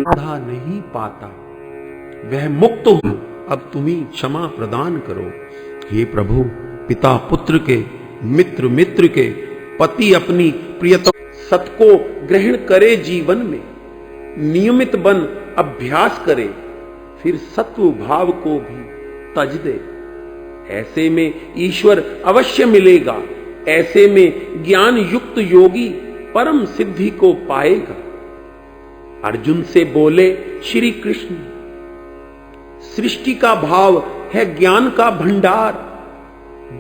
बाधा नहीं पाता, वह मुक्त हो, अब तुम्ही क्षमा प्रदान करो। हे प्रभु, पिता पुत्र के, मित्र मित्र के, पति अपनी प्रियतम सत को ग्रहण करे जीवन में, नियमित बन अभ्यास करे, फिर सत्व भाव को भी तज दे। ऐसे में ईश्वर अवश्य मिलेगा, ऐसे में ज्ञान युक्त योगी परम सिद्धि को पाएगा। अर्जुन से बोले श्री कृष्ण, सृष्टि का भाव है ज्ञान का भंडार।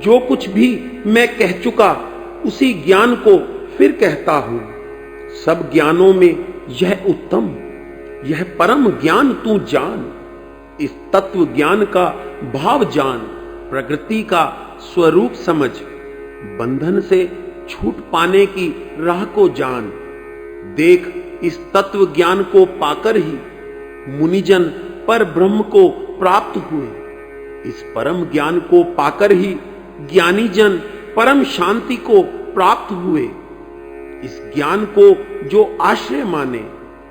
जो कुछ भी मैं कह चुका उसी ज्ञान को फिर कहता हूं। सब ज्ञानों में यह उत्तम, यह परम ज्ञान तू जान। इस तत्व ज्ञान का भाव जान, प्रकृति का स्वरूप समझ, बंधन से छूट पाने की राह को जान। देख, इस तत्व ज्ञान को पाकर ही मुनिजन पर ब्रह्म को प्राप्त हुए। इस परम ज्ञान को पाकर ही ज्ञानी जन परम शांति को प्राप्त हुए। इस ज्ञान को जो आश्रय माने,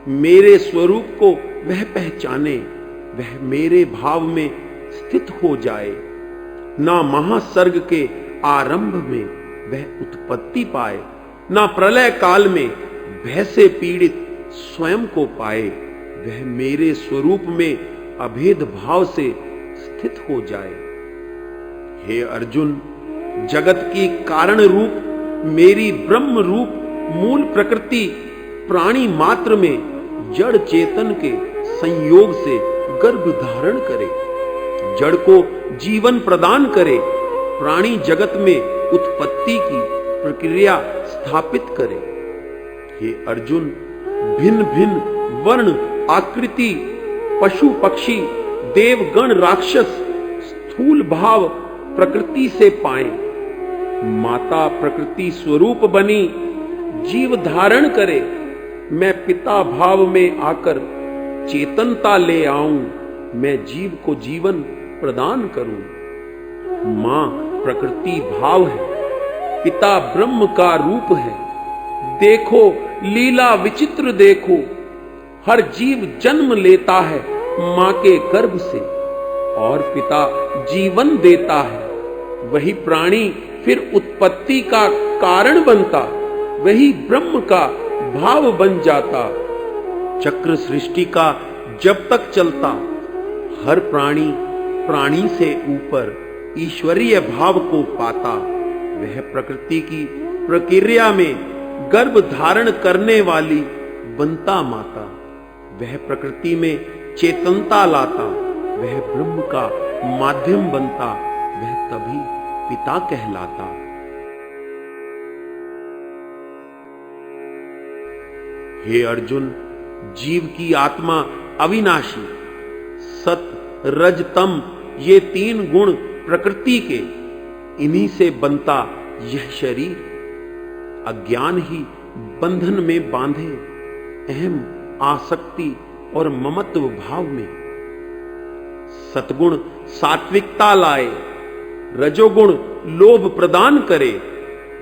मेरे स्वरूप को वह पहचाने, वह मेरे भाव में स्थित हो जाए। ना महासर्ग के आरंभ में वह उत्पत्ति पाए, ना प्रलय काल में भय से पीड़ित स्वयं को पाए। वह मेरे स्वरूप में अभेद भाव से स्थित हो जाए। हे अर्जुन, जगत की कारण रूप मेरी ब्रह्म रूप मूल प्रकृति प्राणी मात्र में जड़ चेतन के संयोग से गर्भ धारण करे, जड़ को जीवन प्रदान करे, प्राणी जगत में उत्पत्ति की प्रक्रिया स्थापित करे। हे अर्जुन, भिन्न भिन्न वर्ण आकृति, पशु पक्षी, देवगण राक्षस स्थूल भाव प्रकृति से पाए। माता प्रकृति स्वरूप बनी जीव धारण करे। मैं पिता भाव में आकर चेतनता ले आऊं, मैं जीव को जीवन प्रदान करूं। मां प्रकृति भाव है, पिता ब्रह्म का रूप है। देखो लीला विचित्र देखो, हर जीव जन्म लेता है मां के गर्भ से और पिता जीवन देता है। वही प्राणी फिर उत्पत्ति का कारण बनता, वही ब्रह्म का भाव बन जाता। चक्र सृष्टि का जब तक चलता, हर प्राणी प्राणी से ऊपर ईश्वरीय भाव को पाता। वह प्रकृति की प्रक्रिया में गर्भ धारण करने वाली बनता माता। वह प्रकृति में चेतनता लाता, वह ब्रह्म का माध्यम बनता, वह तभी पिता कहलाता। हे अर्जुन, जीव की आत्मा अविनाशी, सत रज तम ये तीन गुण प्रकृति के, इन्हीं से बनता यह शरीर। अज्ञान ही बंधन में बांधे, अहम आसक्ति और ममत्व भाव में। सतगुण सात्विकता लाए, रजोगुण लोभ प्रदान करे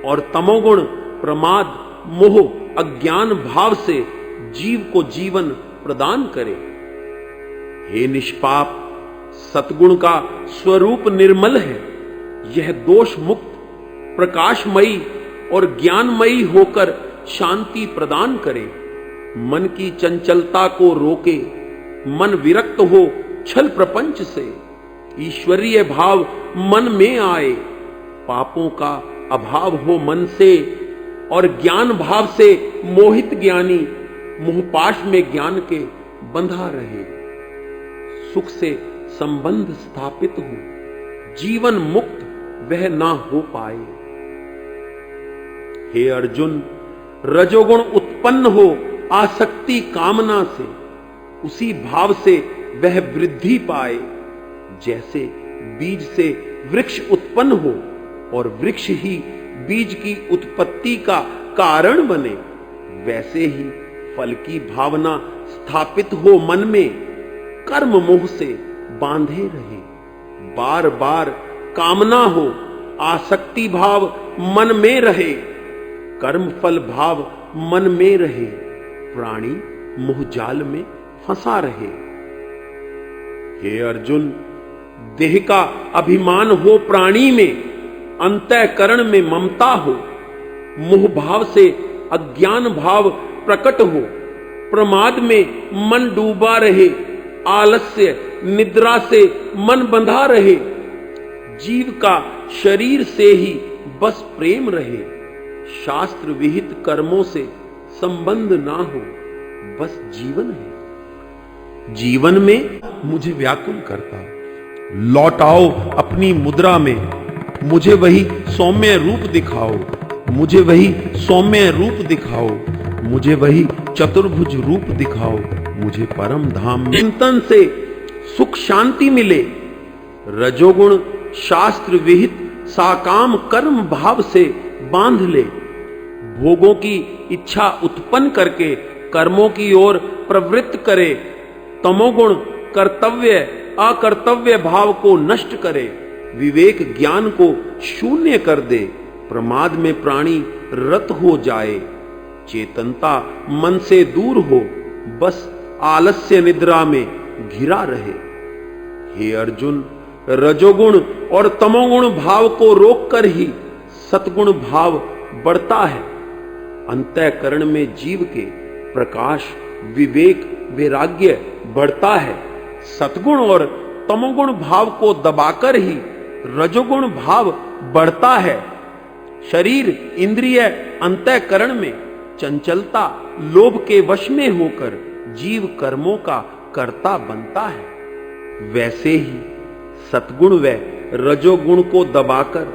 और तमोगुण प्रमाद मोह अज्ञान भाव से जीव को जीवन प्रदान करे। हे निष्पाप, सतगुण का स्वरूप निर्मल है। यह दोष मुक्त, प्रकाशमयी और ज्ञानमयी होकर शांति प्रदान करे। मन की चंचलता को रोके, मन विरक्त हो छल प्रपंच से। ईश्वरीय भाव मन में आए, पापों का अभाव हो मन से और ज्ञान भाव से मोहित ज्ञानी मोहपाश में ज्ञान के बंधा रहे। सुख से संबंध स्थापित हो, जीवन मुक्त वह ना हो पाए। हे अर्जुन, रजोगुण उत्पन्न हो आसक्ति कामना से, उसी भाव से वह वृद्धि पाए। जैसे बीज से वृक्ष उत्पन्न हो और वृक्ष ही बीज की उत्पत्ति का कारण बने, वैसे ही फल की भावना स्थापित हो मन में, कर्म मोह से बांधे रहे। बार बार कामना हो, आसक्ति भाव मन में रहे, कर्म फल भाव मन में रहे, प्राणी मोहजाल में फंसा रहे। हे अर्जुन, देह का अभिमान हो प्राणी में, अंतःकरण में ममता हो, मोह भाव से अज्ञान भाव प्रकट हो, प्रमाद में मन डूबा रहे, आलस्य निद्रा से मन बंधा रहे, जीव का शरीर से ही बस प्रेम रहे, शास्त्र विहित कर्मों से संबंध ना हो, बस जीवन है। जीवन में मुझे व्याकुल करता, लौटाओ अपनी मुद्रा में, मुझे वही सौम्य रूप दिखाओ, मुझे वही सौम्य रूप दिखाओ, मुझे वही चतुर्भुज रूप दिखाओ, मुझे परम धाम में चिंतन से सुख शांति मिले। रजोगुण शास्त्र विहित साकाम कर्म भाव से बांध ले, भोगों की इच्छा उत्पन्न करके कर्मों की ओर प्रवृत्त करे। तमोगुण कर्तव्य अकर्तव्य भाव को नष्ट करे, विवेक ज्ञान को शून्य कर दे, प्रमाद में प्राणी रत हो जाए, चेतनता मन से दूर हो, बस आलस्य निद्रा में घिरा रहे। हे अर्जुन, रजोगुण और तमोगुण भाव को रोककर ही सतगुण भाव बढ़ता है। अंतःकरण में जीव के प्रकाश विवेक वैराग्य बढ़ता है। सतगुण और तमोगुण भाव को दबाकर ही रजोगुण भाव बढ़ता है। शरीर इंद्रिय अंतःकरण में चंचलता लोभ के वश में होकर जीव कर्मों का कर्ता बनता है। वैसे ही सतगुण व रजोगुण को दबाकर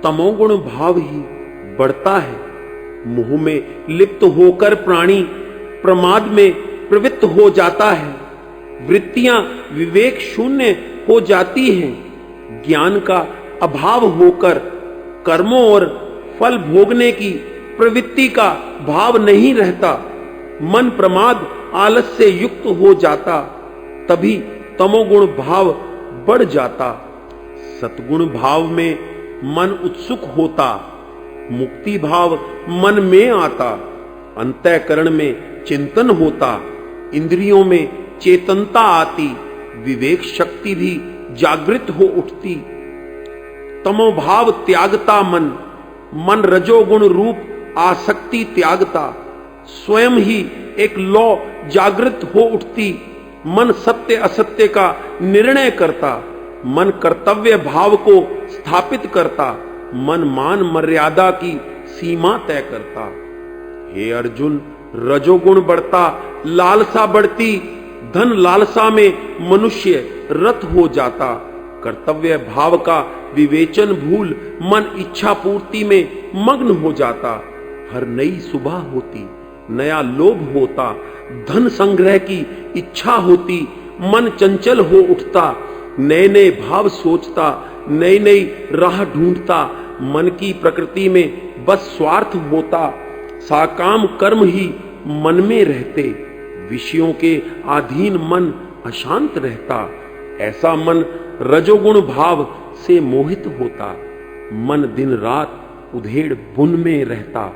तमोगुण भाव ही बढ़ता है। मोह में लिप्त होकर प्राणी प्रमाद में प्रवृत्त हो जाता है। वृत्तियां विवेक शून्य हो जाती हैं। ज्ञान का अभाव होकर कर्मों और फल भोगने की प्रवृत्ति का भाव नहीं रहता। मन प्रमाद आलस से युक्त हो जाता, तभी तमोगुण भाव बढ़ जाता। सतगुण भाव में मन उत्सुक होता, मुक्ति भाव मन में आता, अंतःकरण में चिंतन होता, इंद्रियों में चेतनता आती, विवेक शक्ति भी जागृत हो उठती। तमोभाव त्यागता मन, मन रजोगुण रूप आसक्ति त्यागता, स्वयं ही एक लौ जागृत हो उठती। मन सत्य असत्य का निर्णय करता, मन कर्तव्य भाव को स्थापित करता, मन मान मर्यादा की सीमा तय करता। हे अर्जुन, रजोगुण बढ़ता, लालसा बढ़ती, धन लालसा में मनुष्य रत हो जाता। कर्तव्य भाव का विवेचन भूल मन इच्छा पूर्ति में मग्न हो जाता। हर नई सुबह होती, नया लोभ होता, धन संग्रह की इच्छा होती, मन चंचल हो उठता, नए नए भाव सोचता, नई नई राह ढूंढता, मन की प्रकृति में बस स्वार्थ होता। साकाम कर्म ही मन में रहते, विषयों के अधीन मन अशांत रहता। ऐसा मन रजोगुण भाव से मोहित होता। मन दिन रात उधेड़ बुन में रहता,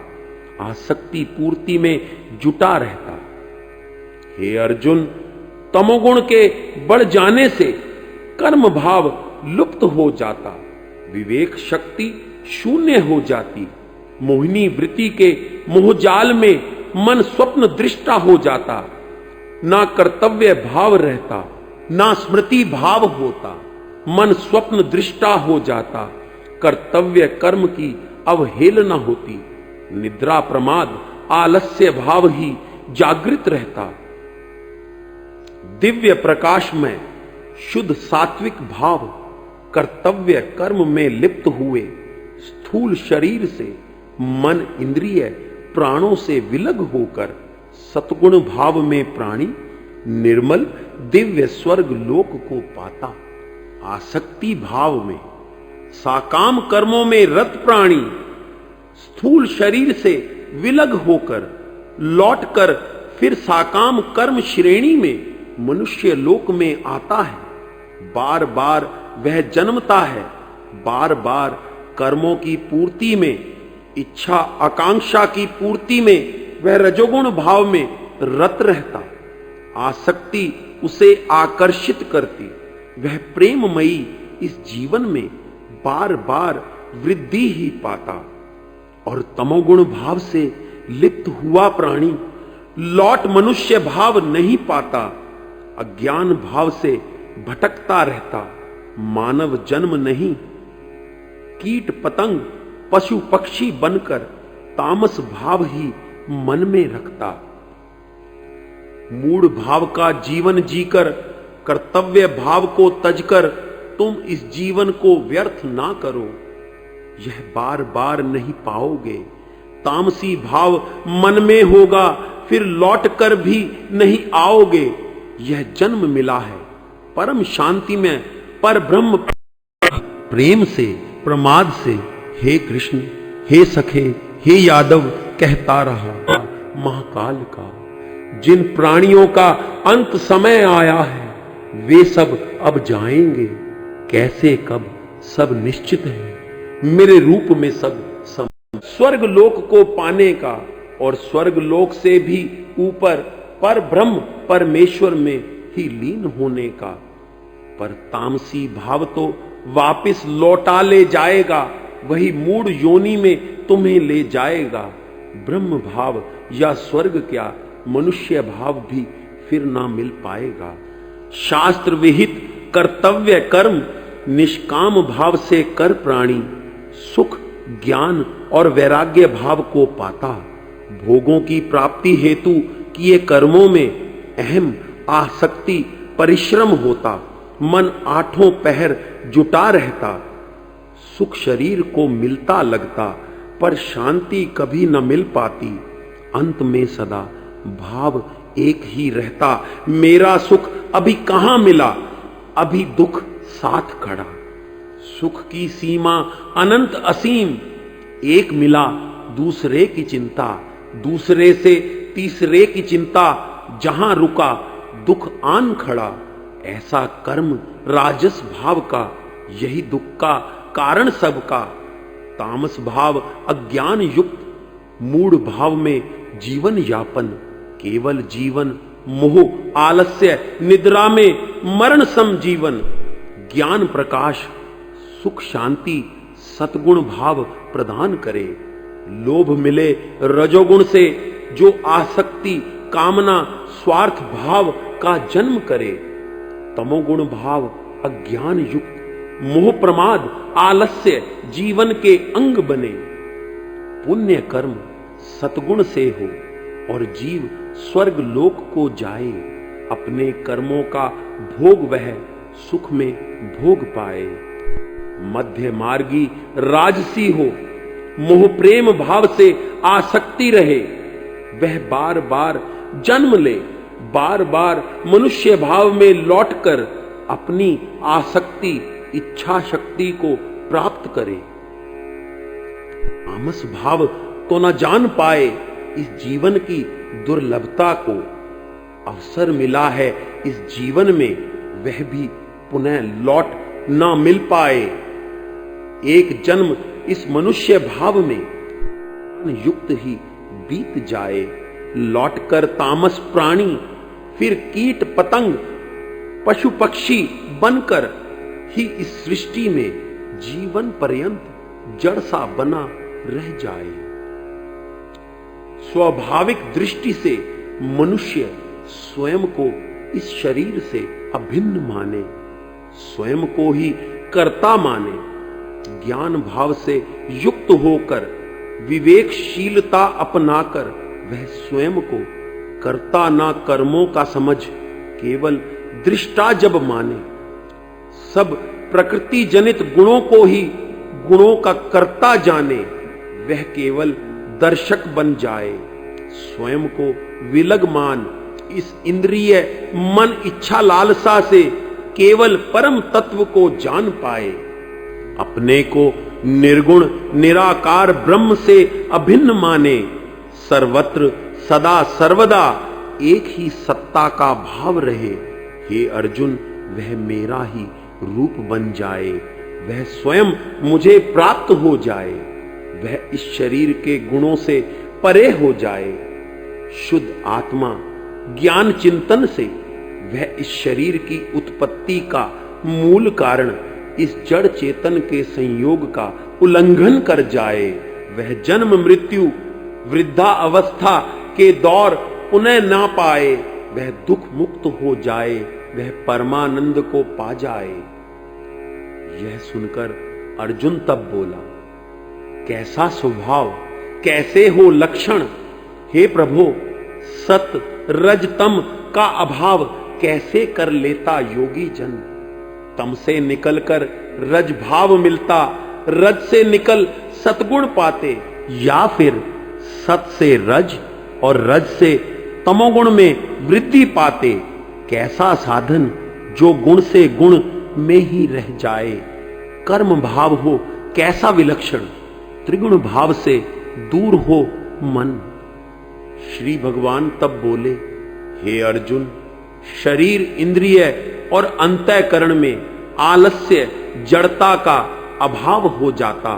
आसक्ति पूर्ति में जुटा रहता। हे अर्जुन, तमोगुण के बढ़ जाने से कर्म भाव लुप्त हो जाता, विवेक शक्ति शून्य हो जाती। मोहिनी वृत्ति के मोहजाल में मन स्वप्न दृष्टा हो जाता। ना कर्तव्य भाव रहता, ना स्मृति भाव होता, मन स्वप्न दृष्टा हो जाता। कर्तव्य कर्म की अवहेलना होती, निद्रा प्रमाद आलस्य भाव ही जागृत रहता। दिव्य प्रकाश में शुद्ध सात्विक भाव कर्तव्य कर्म में लिप्त हुए स्थूल शरीर से मन इंद्रिय प्राणों से विलग होकर सतगुण भाव में प्राणी निर्मल दिव्य स्वर्ग लोक को पाता। आसक्ति भाव में साकाम कर्मों में रत प्राणी स्थूल शरीर से विलग होकर लौटकर फिर साकाम कर्म श्रेणी में मनुष्य लोक में आता है। बार बार वह जन्मता है, बार बार कर्मों की पूर्ति में, इच्छा आकांक्षा की पूर्ति में वह रजोगुण भाव में रत रहता। आसक्ति उसे आकर्षित करती। वह प्रेममयी इस जीवन में बार बार वृद्धि ही पाता और तमोगुण भाव से लिप्त हुआ प्राणी लौट मनुष्य भाव नहीं पाता। अज्ञान भाव से भटकता रहता। मानव जन्म नहीं, कीट पतंग पशु पक्षी बनकर तामस भाव ही मन में रखता। मूढ़ भाव का जीवन जीकर कर्तव्य भाव को तजकर तुम इस जीवन को व्यर्थ ना करो। यह बार बार नहीं पाओगे। तामसी भाव मन में होगा, फिर लौट कर भी नहीं आओगे। यह जन्म मिला है परम शांति में, पर ब्रह्म प्रेम से प्रमाद से। हे कृष्ण, हे सखे, हे यादव, कहता रहा महाकाल का। जिन प्राणियों का अंत समय आया है वे सब अब जाएंगे। कैसे कब सब निश्चित है, मेरे रूप में सब स्वर्ग लोक को पाने का और स्वर्ग लोक से भी ऊपर पर ब्रह्म परमेश्वर में ही लीन होने का। पर तामसी भाव तो वापिस लौटा ले जाएगा, वही मूढ़ योनि में तुम्हें ले जाएगा। ब्रह्म भाव या स्वर्ग क्या, मनुष्य भाव भी फिर ना मिल पाएगा। शास्त्र विहित कर्तव्य कर्म निष्काम भाव से कर प्राणी सुख ज्ञान और वैराग्य भाव को पाता। भोगों की प्राप्ति हेतु किए कर्मों में अहम आसक्ति परिश्रम होता। मन आठों पहर जुटा रहता। सुख शरीर को मिलता लगता, पर शांति कभी न मिल पाती। अंत में सदा भाव एक ही रहता, मेरा सुख अभी कहां मिला, अभी दुख साथ खड़ा। सुख की सीमा अनंत असीम, एक मिला दूसरे की चिंता, दूसरे से तीसरे की चिंता। जहां रुका दुख आन खड़ा। ऐसा कर्म राजस भाव का, यही दुख का कारण सबका। तामस भाव अज्ञान युक्त, मूढ़ भाव में जीवन यापन। केवल जीवन मोह आलस्य निद्रा में मरण सम जीवन। ज्ञान प्रकाश सुख शांति सतगुण भाव प्रदान करे। लोभ मिले रजोगुण से, जो आसक्ति कामना स्वार्थ भाव का जन्म करे। तमोगुण भाव अज्ञान युक्त, मोह प्रमाद आलस्य जीवन के अंग बने। पुण्य कर्म सतगुण से हो और जीव स्वर्ग लोक को जाए। अपने कर्मों का भोग वह सुख में भोग पाए। मध्य मार्गी राजसी हो, मोह प्रेम भाव से आसक्ति रहे। वह बार बार जन्म ले, बार बार मनुष्य भाव में लौटकर अपनी आसक्ति इच्छा शक्ति को प्राप्त करे। तामस भाव तो न जान पाए इस जीवन की दुर्लभता को। अवसर मिला है इस जीवन में, वह भी पुनः लौट ना मिल पाए। एक जन्म इस मनुष्य भाव में युक्त ही बीत जाए। लौटकर तामस प्राणी फिर कीट पतंग पशु पक्षी बनकर ही इस सृष्टि में जीवन पर्यंत जड़ सा बना रह जाए। स्वाभाविक दृष्टि से मनुष्य स्वयं को इस शरीर से अभिन्न माने, स्वयं को ही कर्ता माने। ज्ञान भाव से युक्त होकर विवेकशीलता अपनाकर वह स्वयं को कर्ता ना कर्मों का समझ केवल दृष्टा जब माने। सब प्रकृति जनित गुणों को ही गुणों का कर्ता जाने, वह केवल दर्शक बन जाए। स्वयं को विलग मान इस इंद्रिय मन इच्छा लालसा से केवल परम तत्व को जान पाए। अपने को निर्गुण निराकार ब्रह्म से अभिन्न माने, सर्वत्र सदा सर्वदा एक ही सत्ता का भाव रहे। हे अर्जुन, वह मेरा ही रूप बन जाए, वह स्वयं मुझे प्राप्त हो जाए, वह इस शरीर के गुणों से परे हो जाए। शुद्ध आत्मा ज्ञान चिंतन से वह इस शरीर की उत्पत्ति का मूल कारण, इस जड़ चेतन के संयोग का उल्लंघन कर जाए। वह जन्म मृत्यु वृद्धा अवस्था के दौर पुनः ना पाए, वह दुख मुक्त हो जाए, वह परमानंद को पा जाए। यह सुनकर अर्जुन तब बोला, कैसा स्वभाव, कैसे हो लक्षण, हे प्रभु, सत रज तम का अभाव कैसे कर लेता योगी जन। तम से निकलकर रज भाव मिलता, रज से निकल सतगुण पाते, या फिर सत से रज और रज से तमोगुण में वृद्धि पाते। कैसा साधन जो गुण से गुण में ही रह जाए, कर्म भाव हो कैसा विलक्षण, त्रिगुण भाव से दूर हो मन। श्री भगवान तब बोले, हे अर्जुन, शरीर इंद्रिय और अंतःकरण में आलस्य जड़ता का अभाव हो जाता,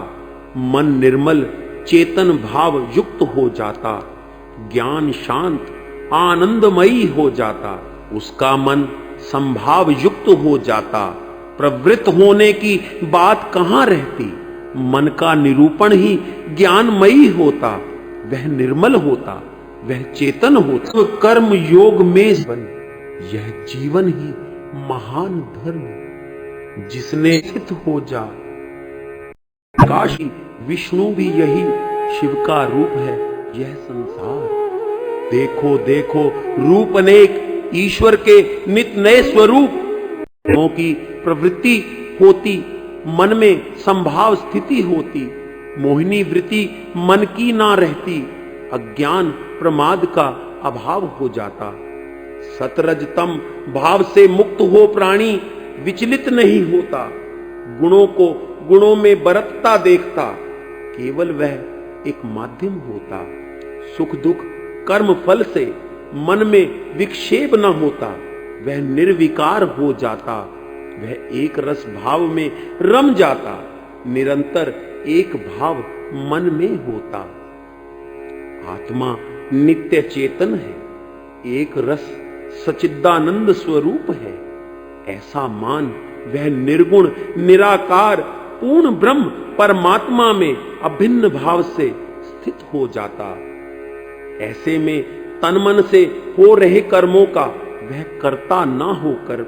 मन निर्मल चेतन भाव युक्त हो जाता, ज्ञान शांत आनंदमयी हो जाता, उसका मन संभाव युक्त हो जाता। प्रवृत्त होने की बात कहां रहती, मन का निरूपण ही ज्ञानमयी होता, वह निर्मल होता, वह चेतन होता। तो कर्म योग में बन, यह जीवन ही महान धर्म जिसने स्थित हो जा। काशी विष्णु भी यही शिव का रूप है, यह संसार। देखो देखो रूप अनेक ईश्वर के नित नए स्वरूप। की प्रवृत्ति होती, मन में संभाव स्थिति होती, मोहिनी वृत्ति मन की ना रहती, अज्ञान प्रमाद का अभाव हो जाता। सतरजतम भाव से मुक्त हो प्राणी विचलित नहीं होता, गुणों को गुणों में बरतता देखता, केवल वह एक माध्यम होता। सुख दुख कर्म फल से मन में विक्षेप न होता, वह निर्विकार हो जाता, वह एक रस भाव में रम जाता, निरंतर एक भाव मन में होता। आत्मा नित्य चेतन है, एक रस सच्चिदानंद स्वरूप है, ऐसा मान वह निर्गुण निराकार पूर्ण ब्रह्म परमात्मा में अभिन्न भाव से स्थित हो जाता। ऐसे में तन मन से हो रहे कर्मों का वह कर्ता ना होकर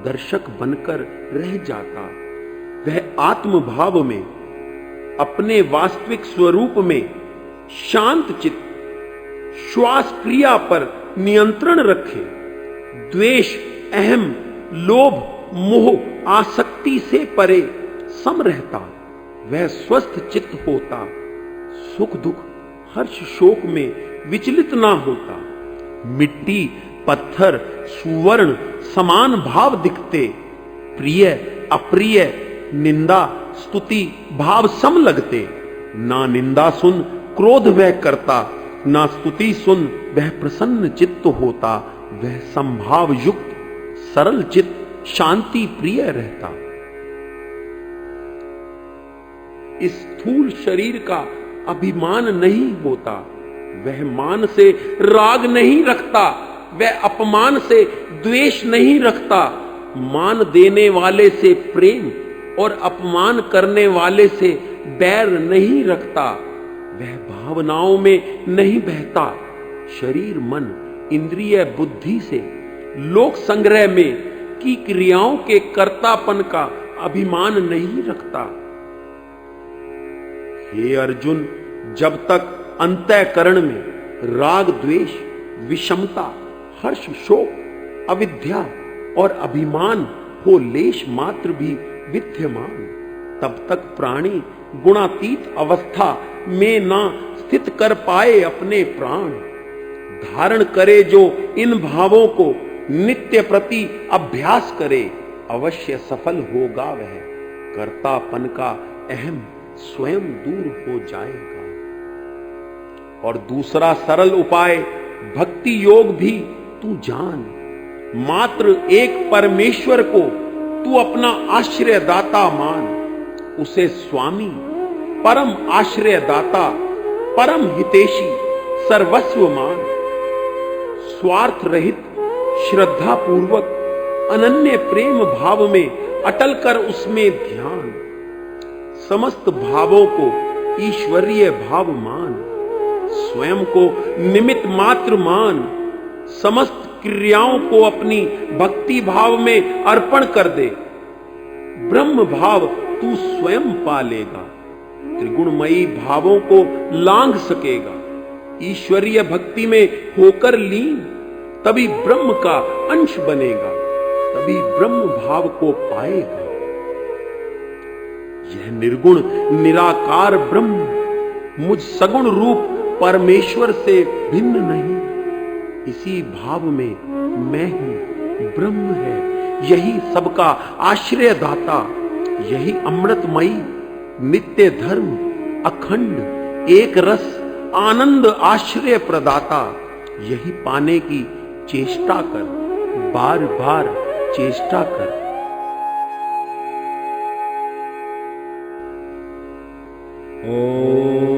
दर्शक बनकर रह जाता। वह आत्म भाव में अपने वास्तविक स्वरूप में शांत चित्त श्वास क्रिया पर नियंत्रण रखे, द्वेष अहम लोभ मोह आसक्ति से परे सम रहता, वह स्वस्थ चित्त होता, सुख दुख हर्ष शोक में विचलित ना होता। मिट्टी पत्थर सुवर्ण समान भाव दिखते, प्रिय अप्रिय निंदा स्तुति भाव सम लगते। ना निंदा सुन क्रोध वह करता, ना स्तुति सुन वह प्रसन्न चित्त होता, वह संभाव युक्त सरल चित्त शांति प्रिय रहता। इस स्थूल शरीर का अभिमान नहीं होता, वह मान से राग नहीं रखता, वह अपमान से द्वेष नहीं रखता, मान देने वाले से प्रेम और अपमान करने वाले से बैर नहीं रखता, वह भावनाओं में नहीं बहता, शरीर मन इंद्रिय बुद्धि से लोक संग्रह में की क्रियाओं के कर्तापन का अभिमान नहीं रखता। हे अर्जुन, जब तक अंतःकरण में राग द्वेष विषमता हर्ष शोक अविद्या और अभिमान हो लेश मात्र भी विद्यमान, तब तक प्राणी गुणातीत अवस्था में ना स्थित कर पाए अपने प्राण। धारण करे जो इन भावों को, नित्य प्रति अभ्यास करे, अवश्य सफल होगा वह। कर्तापन का अहम स्वयं दूर हो जाएगा। और दूसरा सरल उपाय भक्ति योग भी तू जान। मात्र एक परमेश्वर को तू अपना आश्रय दाता मान। उसे स्वामी, परम आश्रय दाता, परम हितैषी, सर्वस्व मान। स्वार्थ रहित, श्रद्धा पूर्वक, अनन्य प्रेम भाव में अटल कर उसमें ध्यान। समस्त भावों को ईश्वरीय भाव मान। स्वयं को निमित्त मात्र मान। समस्त क्रियाओं को अपनी भक्ति भाव में अर्पण कर दे। ब्रह्म भाव तू स्वयं पा लेगा। त्रिगुणमयी भावों को लांघ सकेगा। ईश्वरीय भक्ति में होकर लीन, तभी ब्रह्म का अंश बनेगा, तभी ब्रह्म भाव को पाएगा। यह निर्गुण निराकार ब्रह्म मुझ सगुण रूप परमेश्वर से भिन्न नहीं। इसी भाव में मैं हूं, ब्रह्म है। यही सबका आश्रय दाता, यही अमृतमयी, नित्य धर्म, अखंड, एक रस, आनंद आश्रय प्रदाता। यही पाने की चेष्टा कर, बार बार चेष्टा कर। ओम